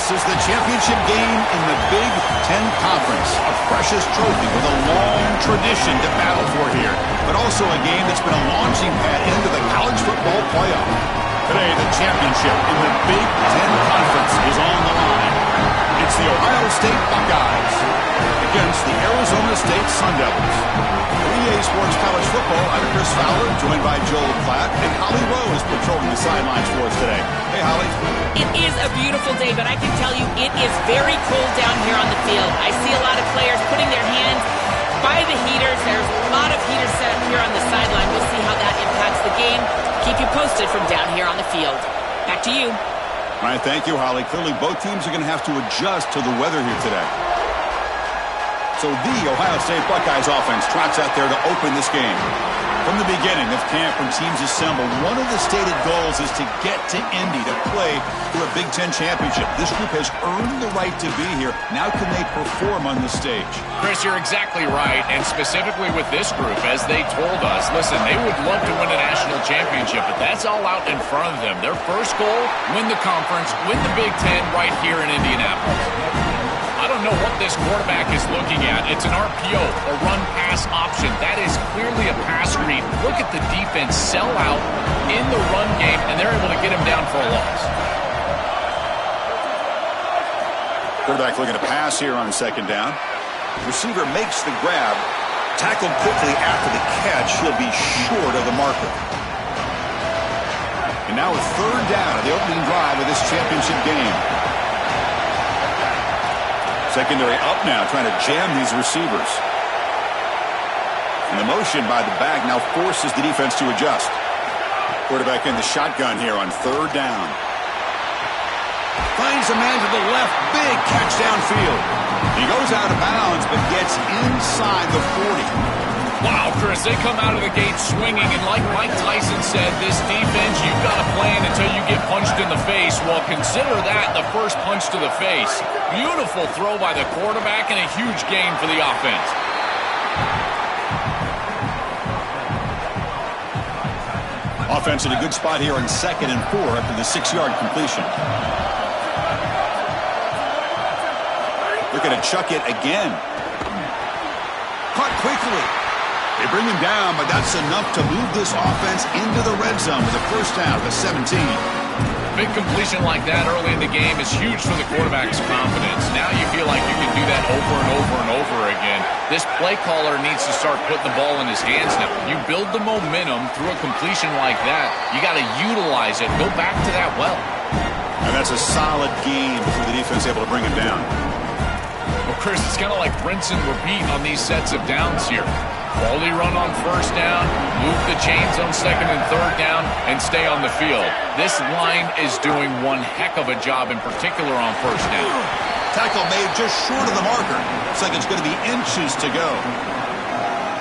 This is the championship game in the Big Ten Conference. A precious trophy with a long tradition to battle for here. But also a game that's been a launching pad into the college football playoff. Today, the championship in the Big Ten Conference is on the line. It's the Ohio State Buckeyes against the Arizona State Sun Devils. For EA Sports College Football, I'm Chris Fowler, joined by Joel Klatt, and Holly Rose patrolling the sidelines for us today. Hey, Holly. It is a beautiful day, but I can tell you it is very cold down here on the field. I see a lot of players putting their hands by the heaters. There's a lot of heaters set up here on the sideline. We'll see how that impacts the game. Keep you posted from down here on the field. Back to you. All right, thank you, Holly. Clearly, both teams are going to have to adjust to the weather here today. So the Ohio State Buckeyes offense trots out there to open this game. From the beginning of camp, when teams assemble, one of the stated goals is to get to Indy to play for a Big Ten championship. This group has earned the right to be here. Now can they perform on the stage? Chris, you're exactly right, and specifically with this group, as they told us, listen, they would love to win a national championship, but that's all out in front of them. Their first goal, win the conference, win the Big Ten right here in Indianapolis. I don't know what this quarterback is looking at. It's an RPO, a run-pass option. That is clearly a pass read. Look at the defense sell out in the run game, and they're able to get him down for a loss. Quarterback looking to pass here on second down. Receiver makes the grab. Tackled quickly after the catch. He'll be short of the marker. And now a third down of the opening drive of this championship game. Secondary up now, trying to jam these receivers. And the motion by the back now forces the defense to adjust. Quarterback in the shotgun here on third down. Finds a man to the left. Big catch downfield. He goes out of bounds, but gets inside the 40. Wow, Chris, they come out of the gate swinging, and like Mike Tyson said, this defense, you've got to plan until you get punched in the face. Well, consider that the first punch to the face. Beautiful throw by the quarterback and a huge gain for the offense. Offense in a good spot here on 2nd and 4 after the 6-yard completion. They're going to chuck it again. Caught quickly. They bring him down, but that's enough to move this offense into the red zone with a first down at the 17. Big completion like that early in the game is huge for the quarterback's confidence. Now you feel like you can do that over and over and over again. This play caller needs to start putting the ball in his hands now. You build the momentum through a completion like that. You got to utilize it. Go back to that well. And that's a solid game for the defense able to bring him down. Well, Chris, it's kind of like rinse and repeat on these sets of downs here. Quality run on first down, move the chains on second and third down, and stay on the field. This line is doing one heck of a job, in particular on first down. Tackle made just short of the marker. Looks like it's going to be inches to go.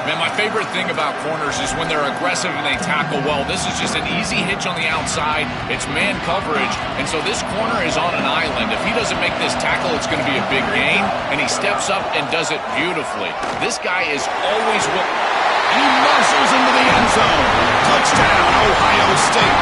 Man, my favorite thing about corners is when they're aggressive and they tackle well. This is just an easy hitch on the outside. It's man coverage, and so this corner is on an island. If he doesn't make this tackle, it's going to be a big gain, and he steps up and does it beautifully. This guy is always and he muscles into the end zone. Touchdown, Ohio State.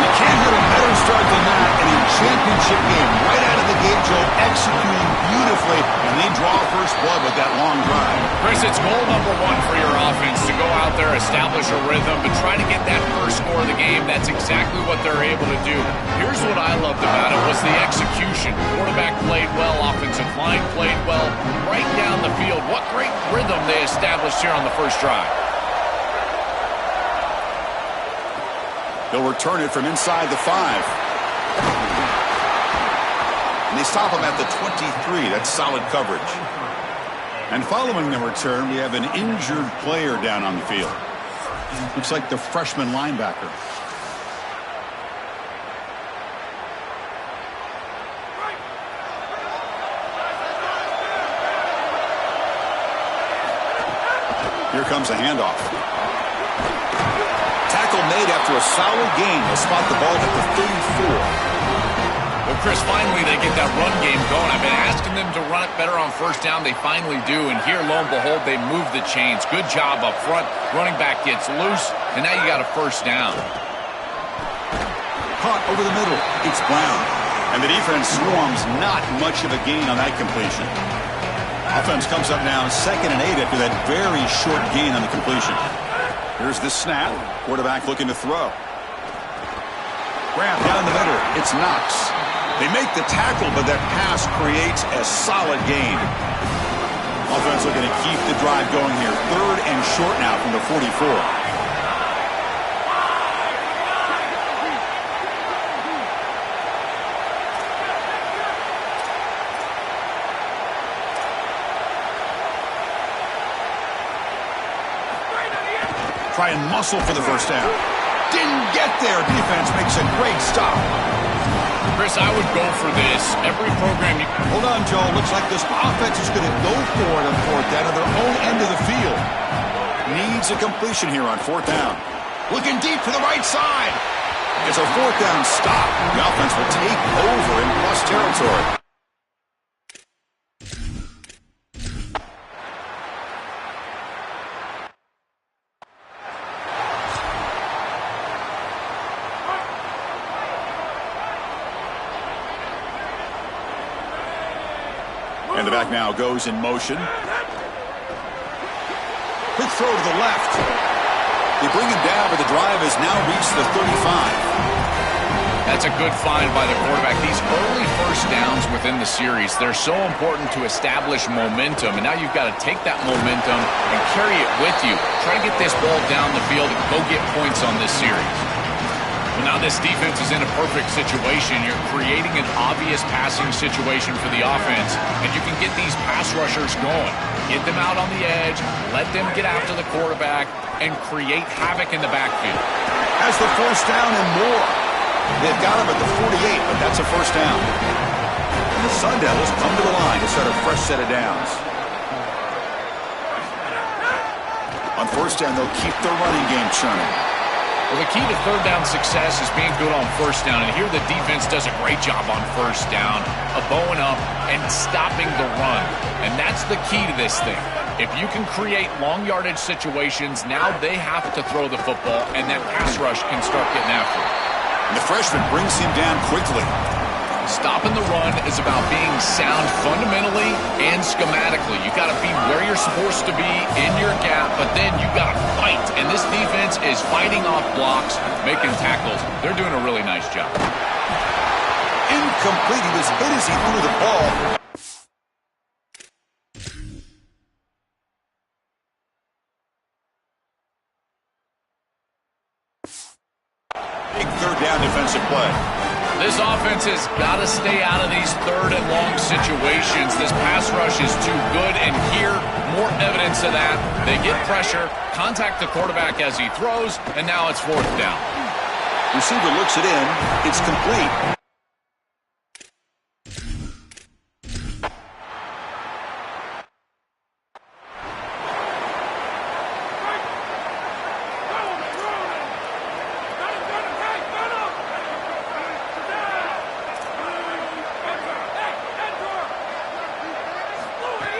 You can't get a better start than that in a championship game. Right out of the gate, Joe, executing beautifully, and they draw first blood with that long drive. Chris, it's goal number one for your offense to go out there, establish a rhythm, but try to get that first score of the game. That's exactly what they're able to do. Here's what I loved about it was the execution. Quarterback played well, offensive line played well, right down the field. What great rhythm they established here on the first drive. They'll return it from inside the 5. And they stop him at the 23. That's solid coverage. And following the return, we have an injured player down on the field. Looks like the freshman linebacker. Here comes a handoff. Tackle made after a solid gain. They'll spot the ball at the 34. Well, Chris, finally they get that run game going. I've been asking them to run it better on first down. They finally do, and here, lo and behold, they move the chains. Good job up front. Running back gets loose, and now you got a first down. Caught over the middle. It's Brown. And the defense swarms, not much of a gain on that completion. Offense comes up now 2nd and 8 after that very short gain on the completion. Here's the snap. Quarterback looking to throw. Grab down the middle. It's Knox. They make the tackle, but that pass creates a solid gain. Offense looking to keep the drive going here. 3rd and short now from the 44. Try and muscle for the first down. Didn't get there. Defense makes a great stop. Chris, I would go for this. Every program... Hold on, Joe. Looks like this offense is going to go for it on 4th down at their own end of the field. Needs a completion here on 4th down. Looking deep to the right side. It's a 4th down stop. The offense will take over in plus territory. And the back now goes in motion. Quick throw to the left. They bring him down, but the drive has now reached the 35. That's a good find by the quarterback. These early first downs within the series, they're so important to establish momentum. And now you've got to take that momentum and carry it with you. Try to get this ball down the field and go get points on this series. Well, now this defense is in a perfect situation. You're creating an obvious passing situation for the offense, and you can get these pass rushers going. Get them out on the edge, let them get after the quarterback, and create havoc in the backfield. Has the 1st down and more. They've got him at the 48, but that's a 1st down. And the Sun Devils come to the line to start a fresh set of downs. On 1st down, they'll keep their running game churning. Well, the key to 3rd down success is being good on 1st down, and here the defense does a great job on 1st down of bowing up and stopping the run, and that's the key to this thing. If you can create long yardage situations, now they have to throw the football, and that pass rush can start getting after it. And the freshman brings him down quickly. Stopping the run is about being sound fundamentally and schematically. You got to be where you're supposed to be in your gap, but then you got to fight. And this defense is fighting off blocks, making tackles. They're doing a really nice job. Incomplete. He was hit as he threw the ball. Big 3rd down defensive play. This offense has got to stay out of these 3rd and long situations. This pass rush is too good, and here, more evidence of that. They get pressure, contact the quarterback as he throws, and now it's 4th down. Receiver looks it in. It's complete.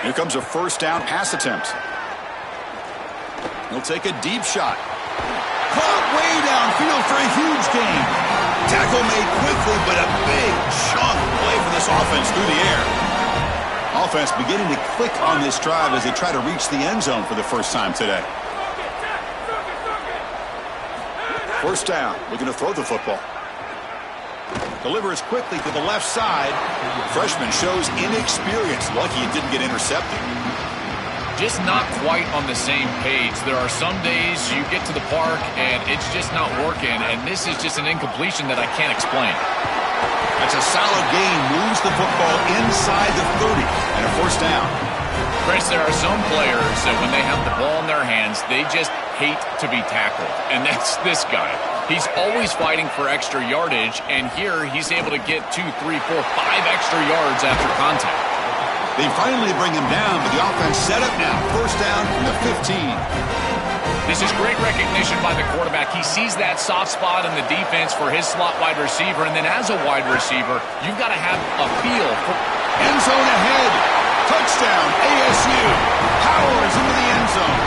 Here comes a 1st down pass attempt. He'll take a deep shot. Caught way downfield for a huge gain. Tackle made quickly, but a big chunk play for this offense through the air. Offense beginning to click on this drive as they try to reach the end zone for the first time today. 1st down, looking to throw the football. Delivers quickly to the left side. Freshman shows inexperience. Lucky it didn't get intercepted. Just not quite on the same page. There are some days you get to the park and it's just not working, and this is just an incompletion that I can't explain. That's a solid gain. Moves the football inside the 30 and a 1st down. Chris, there are some players that when they have the ball in their hands, they just hate to be tackled, and that's this guy. He's always fighting for extra yardage, and here he's able to get 2, 3, 4, 5 extra yards after contact. They finally bring him down, but the offense set up now. 1st down from the 15. This is great recognition by the quarterback. He sees that soft spot in the defense for his slot wide receiver, and then as a wide receiver, you've got to have a feel for... End zone ahead. Touchdown, ASU. Powers into the end zone.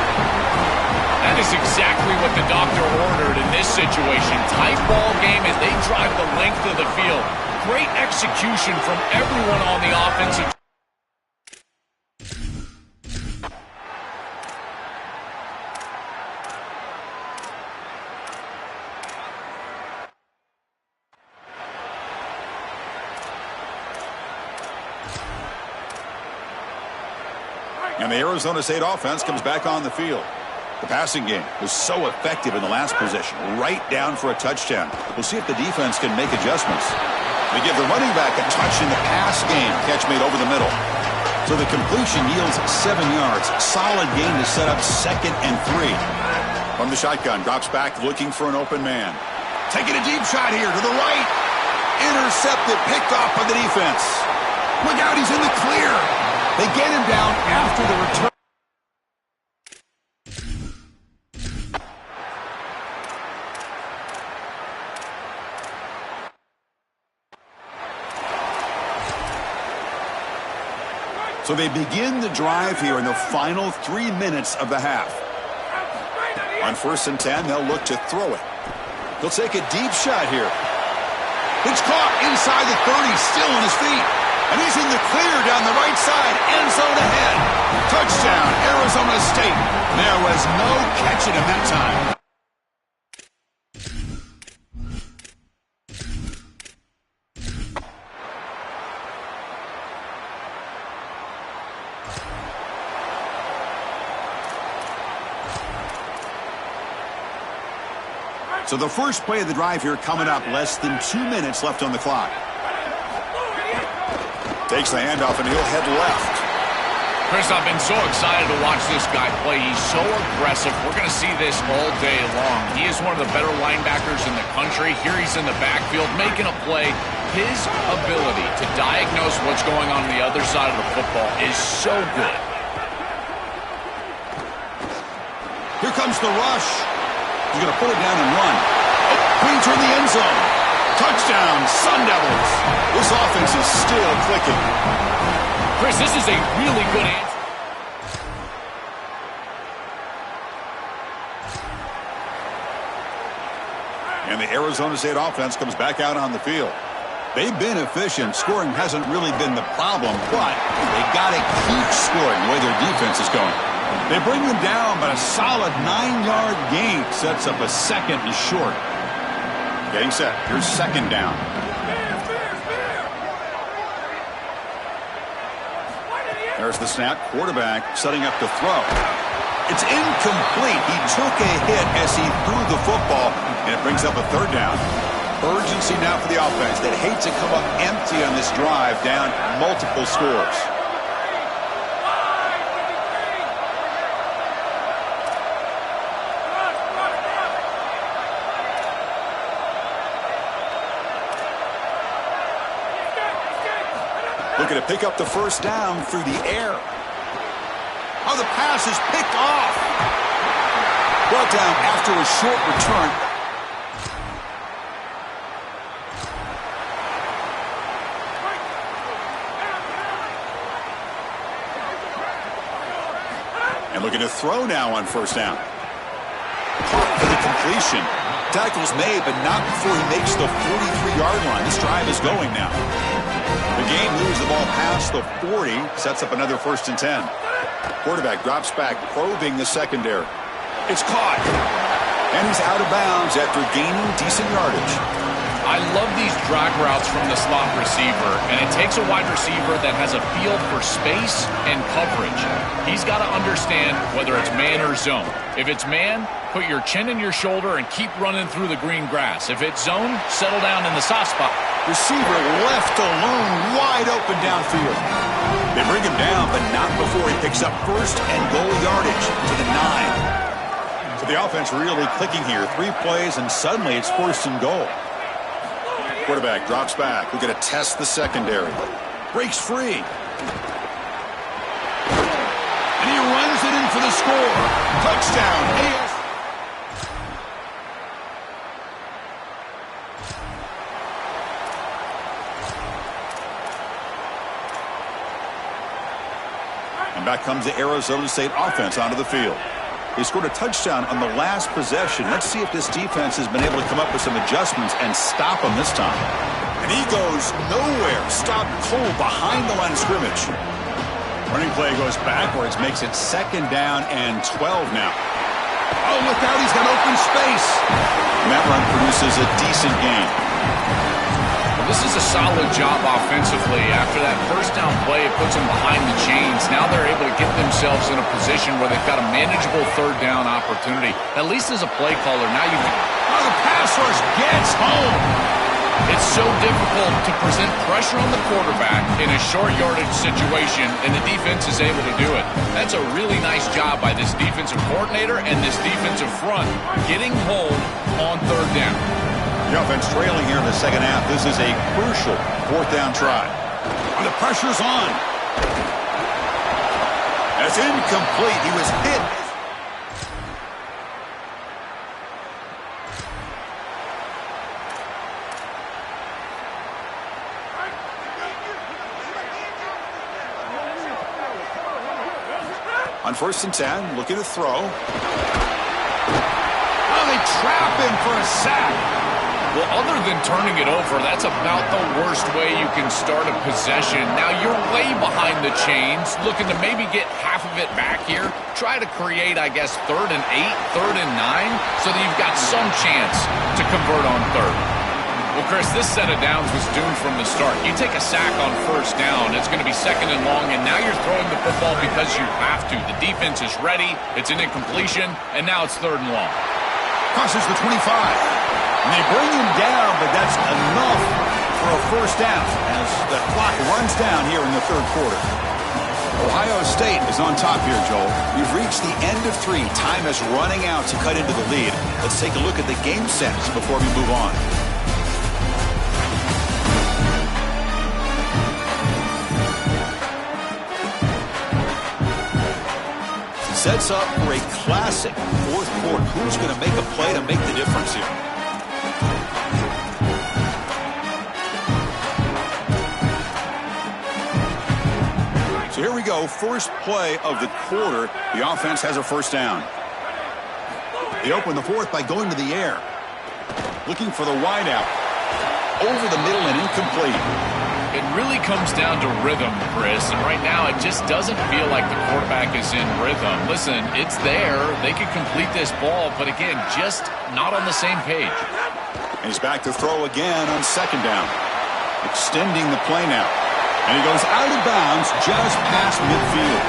That is exactly what the doctor ordered in this situation. Tight ball game as they drive the length of the field. great execution from everyone on the offensive. And the Arizona State offense comes back on the field. The passing game was so effective in the last possession, right down for a touchdown. We'll see if the defense can make adjustments. They give the running back a touch in the pass game. Catch made over the middle. So the completion yields 7 yards. Solid gain to set up 2nd and 3. From the shotgun, drops back looking for an open man. Taking a deep shot here to the right. Intercepted, picked off by the defense. Look out, he's in the clear. They get him down after the return. So they begin the drive here in the final 3 minutes of the half. On 1st and 10, they'll look to throw it. They'll take a deep shot here. It's caught inside the 30, still on his feet. And he's in the clear down the right side, end zone ahead. Touchdown, Arizona State. There was no catching him that time. So the first play of the drive here coming up, less than 2 minutes left on the clock. Takes the handoff and he'll head left. Chris, I've been so excited to watch this guy play. He's so aggressive. We're going to see this all day long. He is one of the better linebackers in the country. Here he's in the backfield making a play. His ability to diagnose what's going on the other side of the football is so good. Here comes the rush. He's going to put it down and run. Painter in the end zone. Touchdown, Sun Devils. This offense is still clicking. Chris, this is a really good answer. And the Arizona State offense comes back out on the field. They've been efficient. Scoring hasn't really been the problem, but they got to keep scoring the way their defense is going. They bring them down, but a solid 9-yard gain sets up a 2nd and short. Getting set. Here's 2nd down. There's the snap. Quarterback setting up to throw. It's incomplete. He took a hit as he threw the football, and it brings up a 3rd down. Urgency now for the offense. They'd hate to come up empty on this drive, down multiple scores. Looking to pick up the 1st down through the air. Oh, the pass is picked off. Brought down after a short return. And looking to throw now on 1st down. Caught for the completion. Tackle's made, but not before he makes the 43-yard line. This drive is going now. The game moves the ball past the 40, sets up another 1st and 10. Quarterback drops back, probing the secondary. It's caught. And he's out of bounds after gaining decent yardage. I love these drag routes from the slot receiver, and it takes a wide receiver that has a feel for space and coverage. He's got to understand whether it's man or zone. If it's man, put your chin in your shoulder and keep running through the green grass. If it's zone, settle down in the soft spot. Receiver left alone, wide open downfield. They bring him down, but not before he picks up 1st and goal yardage to the 9. So the offense really clicking here. 3 plays, and suddenly it's 1st and goal. Quarterback drops back. We're going to test the secondary. Breaks free. And he runs it in for the score. Touchdown, AS. And back comes the Arizona State offense onto the field. They scored a touchdown on the last possession. Let's see if this defense has been able to come up with some adjustments and stop them this time. And he goes nowhere. Stopped cold behind the line of scrimmage. Running play goes backwards, makes it 2nd down and 12 now. Oh, look out, he's got open space. And that run produces a decent gain. Well, this is a solid job offensively. After that first down play, it puts them behind the chains. Now they're able to get themselves in a position where they've got a manageable 3rd down opportunity. At least as a play caller, now you can... Oh, the pass rush gets home. It's so difficult to present pressure on the quarterback in a short yardage situation, and the defense is able to do it. That's a really nice job by this defensive coordinator and this defensive front getting home on 3rd down. The offense trailing here in the 2nd half. This is a crucial 4th down try. And the pressure's on. That's incomplete. He was hit. On 1st and 10, looking to throw. Oh, they trap him for a sack. Well, other than turning it over, that's about the worst way you can start a possession. Now, you're way behind the chains, looking to maybe get half of it back here. Try to create, I guess, 3rd and 8, 3rd and 9, so that you've got some chance to convert on 3rd. Well, Chris, this set of downs was doomed from the start. You take a sack on 1st down, it's going to be 2nd and long, and now you're throwing the football because you have to. The defense is ready, it's an incompletion, and now it's 3rd and long. Crosses the 25. And they bring him down, but that's enough for a 1st down as the clock runs down here in the 3rd quarter. Ohio State is on top here, Joel. We've reached the end of 3. Time is running out to cut into the lead. Let's take a look at the game sets before we move on. Sets up for a classic 4th quarter. Who's going to make a play to make the difference here? So here we go. First play of the quarter. The offense has a 1st down. They open the 4th by going to the air. Looking for the wideout. Over the middle and incomplete. It really comes down to rhythm, Chris, and right now it just doesn't feel like the quarterback is in rhythm. Listen, it's there. They could complete this ball, but again, just not on the same page. And he's back to throw again on 2nd down. Extending the play now. And he goes out of bounds just past midfield.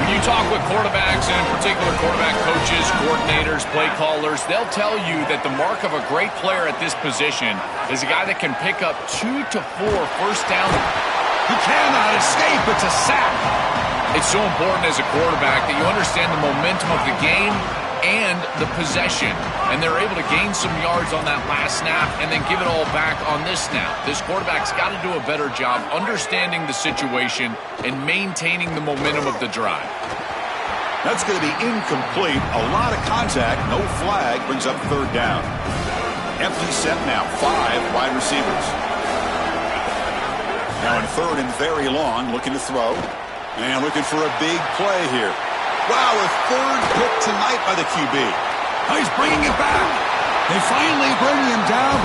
When you talk with quarterbacks, and in particular quarterback coaches, coordinators, play callers, they'll tell you that the mark of a great player at this position is a guy that can pick up 2 to 4 1st down. He cannot escape. It's a sack. It's so important as a quarterback that you understand the momentum of the game and the possession. And they're able to gain some yards on that last snap and then give it all back on this snap. This quarterback's got to do a better job understanding the situation and maintaining the momentum of the drive. That's going to be incomplete. A lot of contact. No flag. Brings up 3rd down. Empty set now. 5 wide receivers. Now in 3rd and very long. Looking to throw. And looking for a big play here. Wow, a 3rd pick tonight by the QB. Oh, he's bringing it back. They finally bring him down.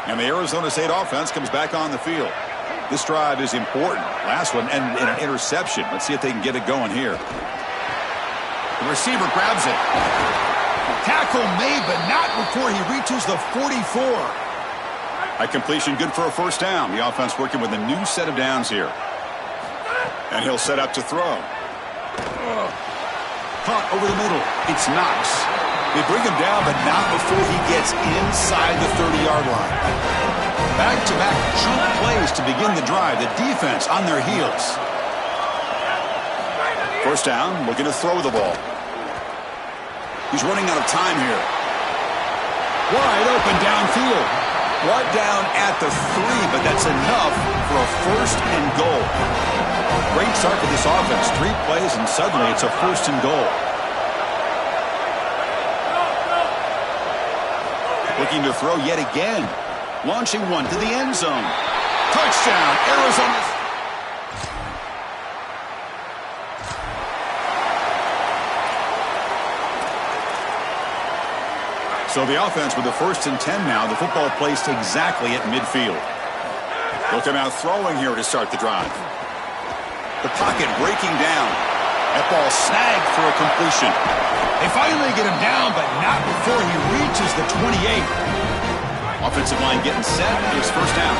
And the Arizona State offense comes back on the field. This drive is important. Last one, and an interception. Let's see if they can get it going here. The receiver grabs it. Tackle made, but not before he reaches the 44. That completion good for a 1st down. The offense working with a new set of downs here. And he'll set up to throw. Caught over the middle. It's Knox. They bring him down, but not before he gets inside the 30-yard line. Back-to-back chunk plays to begin the drive. The defense on their heels. 1st down, looking to throw the ball. He's running out of time here. Wide open downfield. Brought down at the 3, but that's enough for a 1st and goal. Great start for this offense. 3 plays, and suddenly it's a 1st and goal. Looking to throw yet again. Launching one to the end zone. Touchdown, Arizona. So the offense with the 1st and 10 now. The football placed exactly at midfield. They'll come out throwing here to start the drive. The pocket breaking down. That ball snagged for a completion. They finally get him down, but not before he reaches the 28. Offensive line getting set. Here's first down.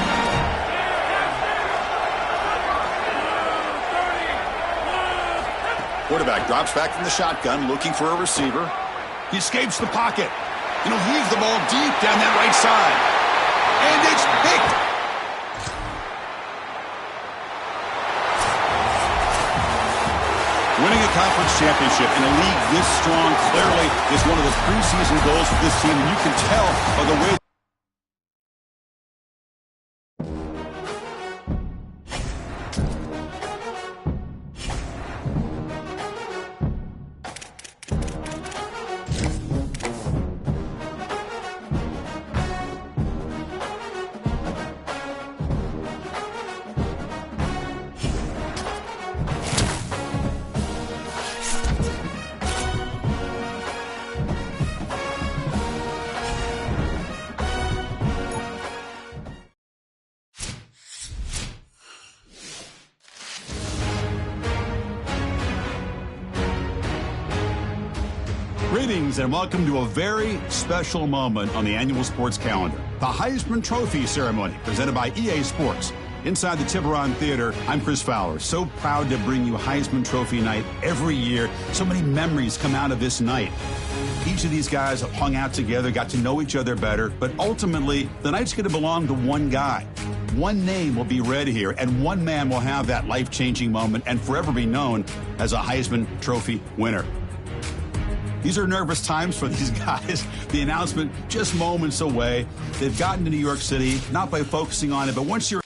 Quarterback drops back from the shotgun, looking for a receiver. He escapes the pocket. And he'll heave the ball deep down that right side. And it's picked. Winning a conference championship in a league this strong clearly is one of the preseason goals for this team, and you can tell by the way. Greetings and welcome to a very special moment on the annual sports calendar. The Heisman Trophy ceremony presented by EA Sports. Inside the Tiburon Theater, I'm Chris Fowler. So proud to bring you Heisman Trophy night every year. So many memories come out of this night. Each of these guys have hung out together, got to know each other better, but ultimately, the night's going to belong to one guy. One name will be read here, and one man will have that life-changing moment and forever be known as a Heisman Trophy winner. These are nervous times for these guys. The announcement just moments away. They've gotten to New York City, not by focusing on it, but once you're